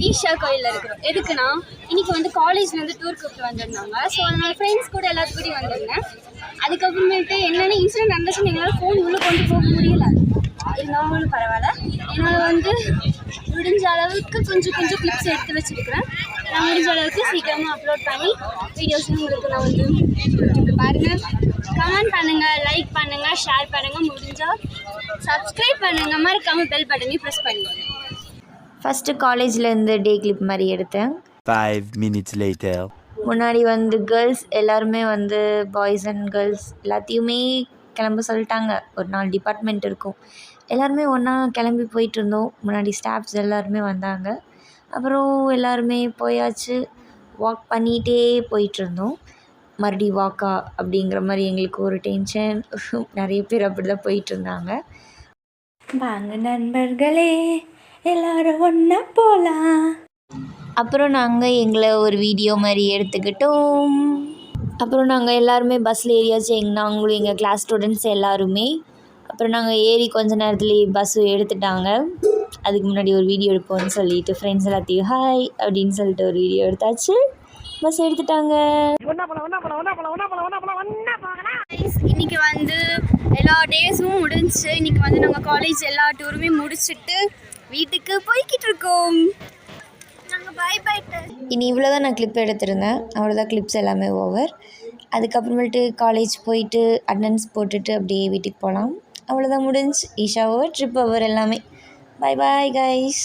ஈஷா கோயிலில் இருக்கிறோம். எதுக்குன்னா இன்றைக்கி வந்து காலேஜ்லேருந்து டூர் கூப்பிட்டு வந்திருந்தாங்க. ஸோ அதனால் ஃப்ரெண்ட்ஸ் கூட எல்லாத்துக்கூடயும் வந்திருந்தேன். அதுக்கப்புறமேட்டு என்னென்ன இன்சிடென்ட் நடந்துச்சுன்னு எங்களால் ஃபோன் உள்ளே கொண்டு போக முடியல. இருந்தாலும் பரவாயில்ல. என்னால் வந்து முடிஞ்ச அளவுக்கு கொஞ்சம் கிளிப்ஸ் எடுத்து வச்சுருக்கிறேன். நான் முடிஞ்ச அளவுக்கு சீக்கிரமாக அப்லோட் பண்ணி வீடியோஸும் உங்களுக்கு நான் வந்து பாருங்கள். கமெண்ட் பண்ணுங்கள், லைக் பண்ணுங்கள், ஷேர் பண்ணுங்கள், முடிஞ்சால் சப்ஸ்கிரைப் பண்ணுங்கள், மறக்காமல் பெல் பட்டனையும் ப்ரெஸ் பண்ணுங்கள். ஃபஸ்ட்டு காலேஜ்லேருந்து டே கிளிப் மாதிரி எடுத்தேன். 5 minutes later. முன்னாடி வந்து கேர்ள்ஸ் எல்லாருமே வந்து பாய்ஸ் அண்ட் கேர்ள்ஸ் எல்லாத்தையுமே கிளம்ப சொல்லிட்டாங்க. ஒரு 4 டிபார்ட்மெண்ட் இருக்கும். எல்லாருமே ஒன்றா கிளம்பி போயிட்டுருந்தோம். முன்னாடி ஸ்டாஃப்ஸ் எல்லாருமே வந்தாங்க. அப்புறம் எல்லாருமே போயாச்சு. வாக் பண்ணிகிட்டே போயிட்டுருந்தோம். மறுபடியும் வாக்கா அப்படிங்கிற மாதிரி எங்களுக்கு ஒரு டென்ஷன். நிறைய பேர் அப்படி தான் போயிட்டுருந்தாங்க. வாங்க நண்பர்களே எல்லாரும் ஒன்றா போகலாம். அப்புறம் நாங்கள் எங்களை ஒரு வீடியோ மாதிரி எடுத்துக்கிட்டோம். அப்புறம் நாங்கள் எல்லாருமே பஸ்ஸில் ஏறியாச்சு. நாங்களும் எங்கள் கிளாஸ் ஸ்டூடெண்ட்ஸ் எல்லாருமே. அப்புறம் நாங்கள் ஏறி கொஞ்ச நேரத்துலேயே பஸ்ஸு எடுத்துட்டாங்க. அதுக்கு முன்னாடி ஒரு வீடியோ எடுப்போம்னு சொல்லிட்டு ஃப்ரெண்ட்ஸ் எல்லாத்தையும் ஹாய் அப்படின்னு சொல்லிட்டு ஒரு வீடியோ எடுத்தாச்சு. பஸ் எடுத்துட்டாங்க. இன்னைக்கு வந்து எல்லா டேஸும் முடிஞ்சிச்சு. இன்னைக்கு வந்து நாங்கள் காலேஜ் எல்லா டூருமே முடிச்சுட்டு வீட்டுக்கு போய்கிட்டு இருக்கோம். நாங்கள் பை இனி இவ்வளோ தான் நான் கிளிப் எடுத்திருந்தேன். அவ்வளோதான், கிளிப்ஸ் எல்லாமே ஓவர். அதுக்கப்புறமேட்டு காலேஜ் போயிட்டு அட்டெண்டன்ஸ் போட்டுட்டு அப்படியே வீட்டுக்கு போகலாம். அவ்வளோதான், முடிஞ்சு. ஈஷா ஓவர், ட்ரிப் ஓவர் எல்லாமே. Bye bye guys.